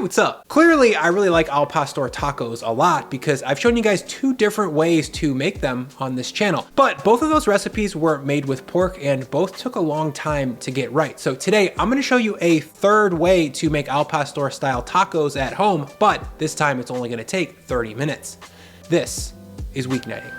what's up? Clearly, I really like al pastor tacos a lot because I've shown you guys 2 different ways to make them on this channel. But both of those recipes were made with pork and both took a long time to get right. So today, I'm gonna show you a 3rd way to make al pastor style tacos at home, but this time it's only gonna take 30 minutes. This is Weeknighting.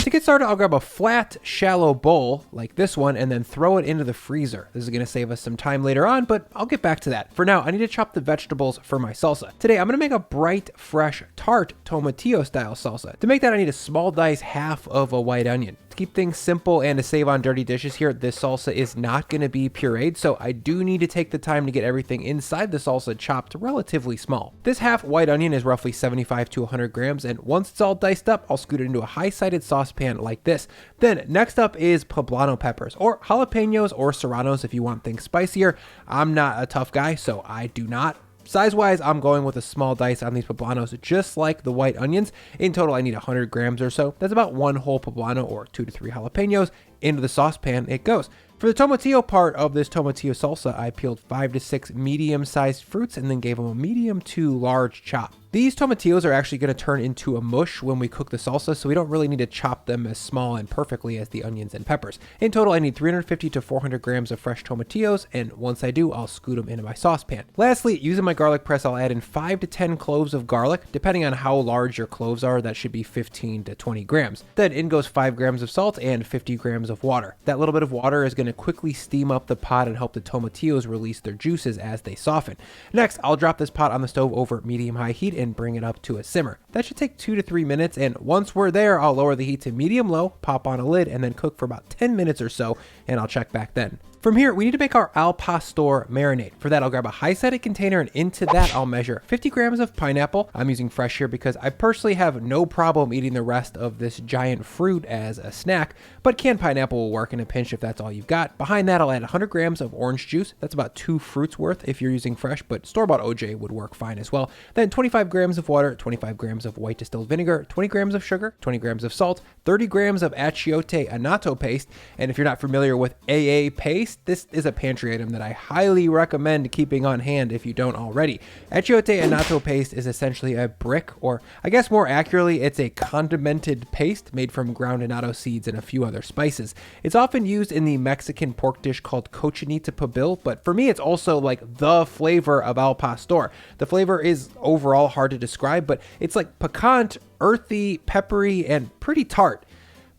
To get started, I'll grab a flat, shallow bowl like this one and then throw it into the freezer. This is gonna save us some time later on, but I'll get back to that. For now, I need to chop the vegetables for my salsa. Today, I'm gonna make a bright, fresh, tart tomatillo style salsa. To make that, I need a small dice half of a white onion. To keep things simple and to save on dirty dishes here, this salsa is not going to be pureed, so I do need to take the time to get everything inside the salsa chopped relatively small. This half white onion is roughly 75 to 100 grams, and once it's all diced up, I'll scoot it into a high-sided saucepan like this. Then next up is poblano peppers, or jalapenos or serranos if you want things spicier. I'm not a tough guy, so I do not. Size-wise, I'm going with a small dice on these poblanos, just like the white onions. In total, I need 100 grams or so. That's about 1 whole poblano or 2 to 3 jalapenos. Into the saucepan it goes. For the tomatillo part of this tomatillo salsa, I peeled 5 to 6 medium-sized fruits and then gave them a medium to large chop. These tomatillos are actually going to turn into a mush when we cook the salsa, so we don't really need to chop them as small and perfectly as the onions and peppers. In total, I need 350 to 400 grams of fresh tomatillos, and once I do, I'll scoot them into my saucepan. Lastly, using my garlic press, I'll add in 5 to 10 cloves of garlic. Depending on how large your cloves are, that should be 15 to 20 grams. Then in goes 5 grams of salt and 50 grams of water. That little bit of water is going to quickly steam up the pot and help the tomatillos release their juices as they soften. Next, I'll drop this pot on the stove over medium-high heat and bring it up to a simmer. That should take 2 to 3 minutes, and once we're there, I'll lower the heat to medium-low, pop on a lid, and then cook for about 10 minutes or so, and I'll check back then. From here, we need to make our al pastor marinade. For that, I'll grab a high-sided container, and into that, I'll measure 50 grams of pineapple. I'm using fresh here because I personally have no problem eating the rest of this giant fruit as a snack, but canned pineapple will work in a pinch if that's all you've got. Behind that, I'll add 100 grams of orange juice. That's about 2 fruits worth if you're using fresh, but store-bought OJ would work fine as well. Then 25 grams of water, 25 grams of white distilled vinegar, 20 grams of sugar, 20 grams of salt, 30 grams of achiote annatto paste, and if you're not familiar with AA paste, this is a pantry item that I highly recommend keeping on hand if you don't already. Achiote annatto paste is essentially a brick, or I guess more accurately, it's a condimented paste made from ground annatto seeds and a few other spices. It's often used in the Mexican pork dish called cochinita pibil, but for me, it's also like the flavor of al pastor. The flavor is overall hard to describe, but it's like piquant, earthy, peppery, and pretty tart.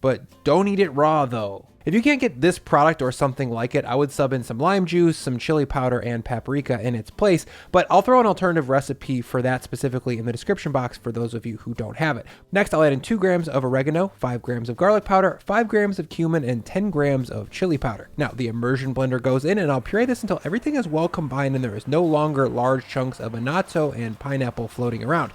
But don't eat it raw though. If you can't get this product or something like it, I would sub in some lime juice, some chili powder, and paprika in its place, but I'll throw an alternative recipe for that specifically in the description box for those of you who don't have it. Next, I'll add in 2 grams of oregano, 5 grams of garlic powder, 5 grams of cumin, and 10 grams of chili powder. Now, the immersion blender goes in, and I'll puree this until everything is well combined and there is no longer large chunks of annatto and pineapple floating around.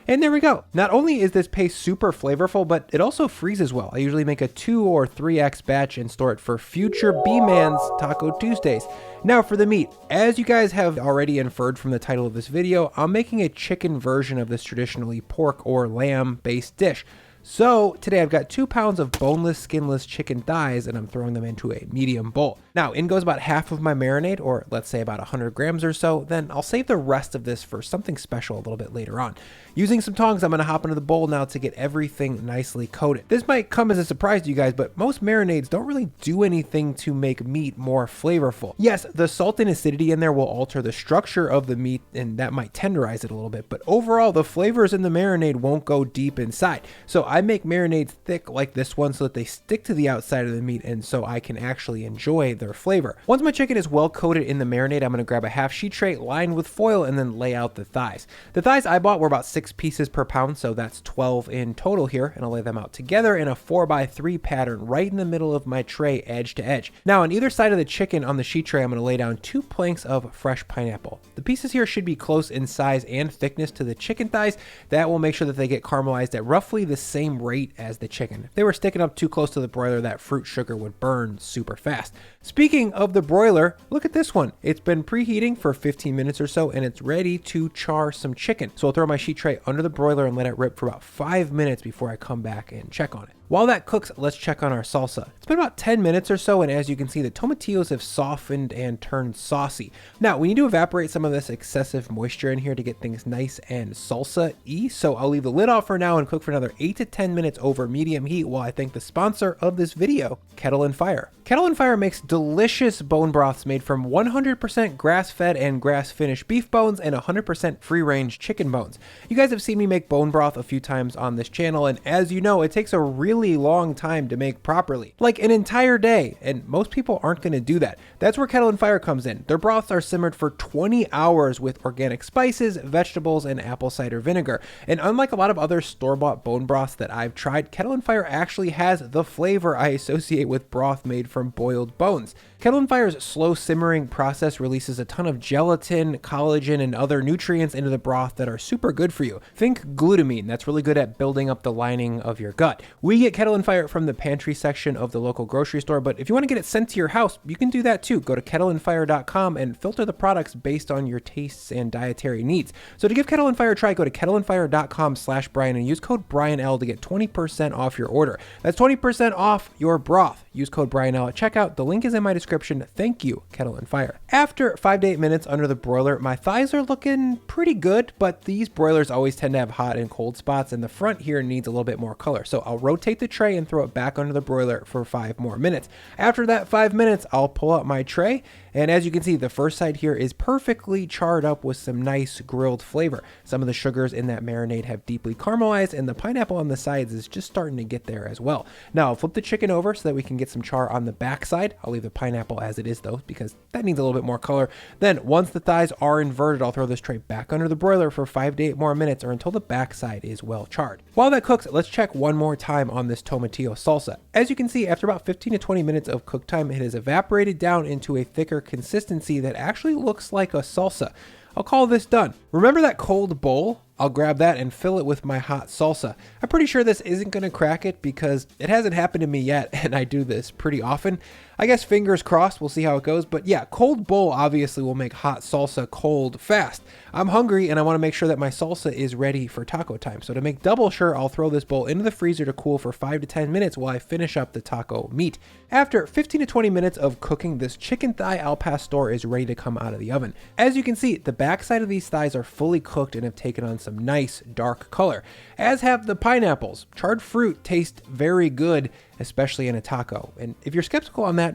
And there we go. Not only is this paste super flavorful, but it also freezes well. I usually make a 2 or 3x batch and store it for future B-Man's Taco Tuesdays. Now for the meat. As you guys have already inferred from the title of this video, I'm making a chicken version of this traditionally pork or lamb based dish. So today I've got 2 pounds of boneless, skinless chicken thighs, and I'm throwing them into a medium bowl. Now in goes about half of my marinade, or let's say about 100 grams or so. Then I'll save the rest of this for something special a little bit later on. Using some tongs, I'm going to hop into the bowl now to get everything nicely coated. This might come as a surprise to you guys, but most marinades don't really do anything to make meat more flavorful. Yes, the salt and acidity in there will alter the structure of the meat, and that might tenderize it a little bit, but overall the flavors in the marinade won't go deep inside. So I make marinades thick like this one so that they stick to the outside of the meat, and so I can actually enjoy their flavor. Once my chicken is well coated in the marinade, I'm going to grab a half sheet tray lined with foil and then lay out the thighs. The thighs I bought were about 6 pieces per pound, so that's 12 in total here, and I'll lay them out together in a 4x3 pattern right in the middle of my tray, edge to edge. Now on either side of the chicken on the sheet tray, I'm going to lay down 2 planks of fresh pineapple. The pieces here should be close in size and thickness to the chicken thighs. That will make sure that they get caramelized at roughly the same rate as the chicken. If they were sticking up too close to the broiler, that fruit sugar would burn super fast. Speaking of the broiler, look at this one. It's been preheating for 15 minutes or so, and it's ready to char some chicken. So I'll throw my sheet tray under the broiler and let it rip for about 5 minutes before I come back and check on it. While that cooks, let's check on our salsa. It's been about 10 minutes or so, and as you can see, the tomatillos have softened and turned saucy. Now, we need to evaporate some of this excessive moisture in here to get things nice and salsa-y, so I'll leave the lid off for now and cook for another 8 to 10 minutes over medium heat while I thank the sponsor of this video, Kettle and Fire. Kettle and Fire makes delicious bone broths made from 100% grass-fed and grass-finished beef bones and 100% free-range chicken bones. You guys have seen me make bone broth a few times on this channel, and as you know, it takes a really long time to make properly, like an entire day, and most people aren't going to do that. That's where Kettle and Fire comes in. Their broths are simmered for 20 hours with organic spices, vegetables, and apple cider vinegar. And unlike a lot of other store-bought bone broths that I've tried, Kettle and Fire actually has the flavor I associate with broth made from boiled bones. Kettle and Fire's slow simmering process releases a ton of gelatin, collagen, and other nutrients into the broth that are super good for you. Think glutamine, that's really good at building up the lining of your gut. We get Kettle and Fire from the pantry section of the local grocery store, but if you want to get it sent to your house, you can do that too. Go to kettleandfire.com and filter the products based on your tastes and dietary needs. So to give Kettle and Fire a try, go to kettleandfire.com/Brian and use code BrianL to get 20% off your order. That's 20% off your broth. Use code BrianL at checkout. The link is in my description. Thank you, Kettle and Fire. After 5 to 8 minutes under the broiler, my thighs are looking pretty good, but these broilers always tend to have hot and cold spots, and the front here needs a little bit more color. So I'll rotate the tray and throw it back under the broiler for 5 more minutes. After that 5 minutes, I'll pull out my tray, and as you can see, the first side here is perfectly charred up with some nice grilled flavor. Some of the sugars in that marinade have deeply caramelized, and the pineapple on the sides is just starting to get there as well. Now I'll flip the chicken over so that we can get some char on the back side. I'll leave the pineapple as it is though, because that needs a little bit more color. Then once the thighs are inverted, I'll throw this tray back under the broiler for 5 to 8 more minutes or until the back side is well charred. While that cooks, let's check one more time on this tomatillo salsa. As you can see, after about 15 to 20 minutes of cook time, it has evaporated down into a thicker consistency that actually looks like a salsa. I'll call this done. Remember that cold bowl? I'll grab that and fill it with my hot salsa. I'm pretty sure this isn't going to crack it because it hasn't happened to me yet, and I do this pretty often. I guess fingers crossed, we'll see how it goes. But yeah, cold bowl obviously will make hot salsa cold fast. I'm hungry and I want to make sure that my salsa is ready for taco time. So to make double sure, I'll throw this bowl into the freezer to cool for 5 to 10 minutes while I finish up the taco meat. After 15 to 20 minutes of cooking, this chicken thigh al pastor is ready to come out of the oven. As you can see, the backside of these thighs are fully cooked and have taken on some nice dark color, as have the pineapples. Charred fruit tastes very good, especially in a taco. And if you're skeptical on that,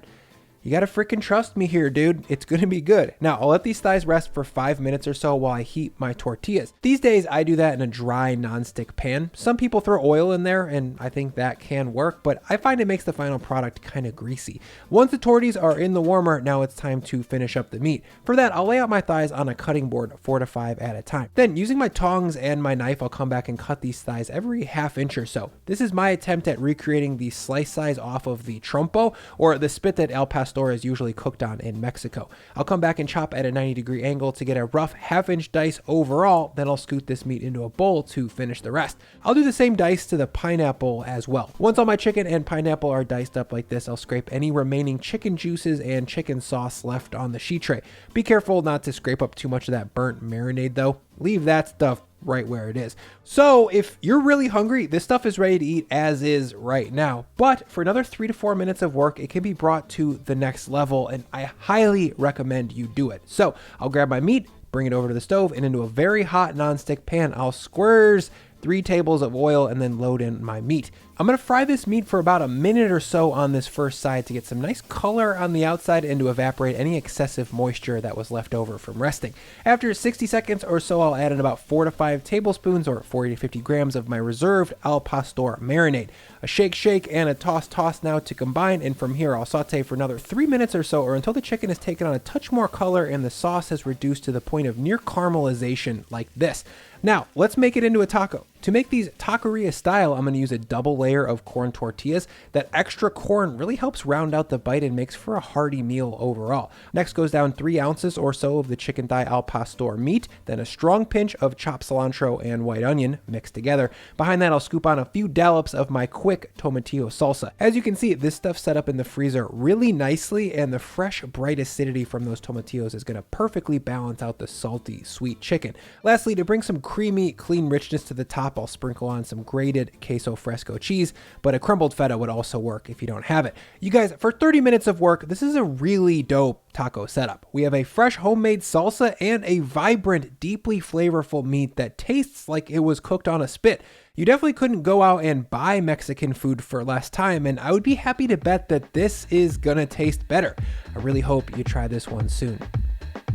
you gotta freaking trust me here, dude. It's gonna be good. Now, I'll let these thighs rest for 5 minutes or so while I heat my tortillas. These days, I do that in a dry nonstick pan. Some people throw oil in there, and I think that can work, but I find it makes the final product kind of greasy. Once the tortillas are in the warmer, now it's time to finish up the meat. For that, I'll lay out my thighs on a cutting board 4 to 5 at a time. Then, using my tongs and my knife, I'll come back and cut these thighs every half inch or so. This is my attempt at recreating the slice size off of the trompo, or the spit that El Pastor is usually cooked on in Mexico. I'll come back and chop at a 90-degree angle to get a rough half-inch dice overall, then I'll scoot this meat into a bowl to finish the rest. I'll do the same dice to the pineapple as well. Once all my chicken and pineapple are diced up like this, I'll scrape any remaining chicken juices and chicken sauce left on the sheet tray. Be careful not to scrape up too much of that burnt marinade though. Leave that stuff right where it is. So if you're really hungry, this stuff is ready to eat as is right now. But for another 3 to 4 minutes of work, it can be brought to the next level, and I highly recommend you do it. So I'll grab my meat, bring it over to the stove, and into a very hot nonstick pan, I'll squirt 3 tables of oil and then load in my meat. I'm going to fry this meat for about a minute or so on this first side to get some nice color on the outside and to evaporate any excessive moisture that was left over from resting. After 60 seconds or so, I'll add in about 4 to 5 tablespoons or 40 to 50 grams of my reserved al pastor marinade. A shake and a toss now to combine, and from here I'll saute for another 3 minutes or so, or until the chicken has taken on a touch more color and the sauce has reduced to the point of near caramelization like this. Now, let's make it into a taco. To make these taqueria style, I'm going to use a double layer of corn tortillas. That extra corn really helps round out the bite and makes for a hearty meal overall. Next goes down 3 ounces or so of the chicken thigh al pastor meat, then a strong pinch of chopped cilantro and white onion mixed together. Behind that, I'll scoop on a few dollops of my quick tomatillo salsa. As you can see, this stuff's set up in the freezer really nicely, and the fresh, bright acidity from those tomatillos is going to perfectly balance out the salty, sweet chicken. Lastly, to bring some creamy, clean richness to the top, I'll sprinkle on some grated queso fresco cheese cheese, but a crumbled feta would also work if you don't have it. You guys, for 30 minutes of work, this is a really dope taco setup. We have a fresh homemade salsa and a vibrant, deeply flavorful meat that tastes like it was cooked on a spit. You definitely couldn't go out and buy Mexican food for less time, and I would be happy to bet that this is gonna taste better. I really hope you try this one soon.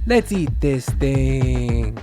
Let's eat this thing.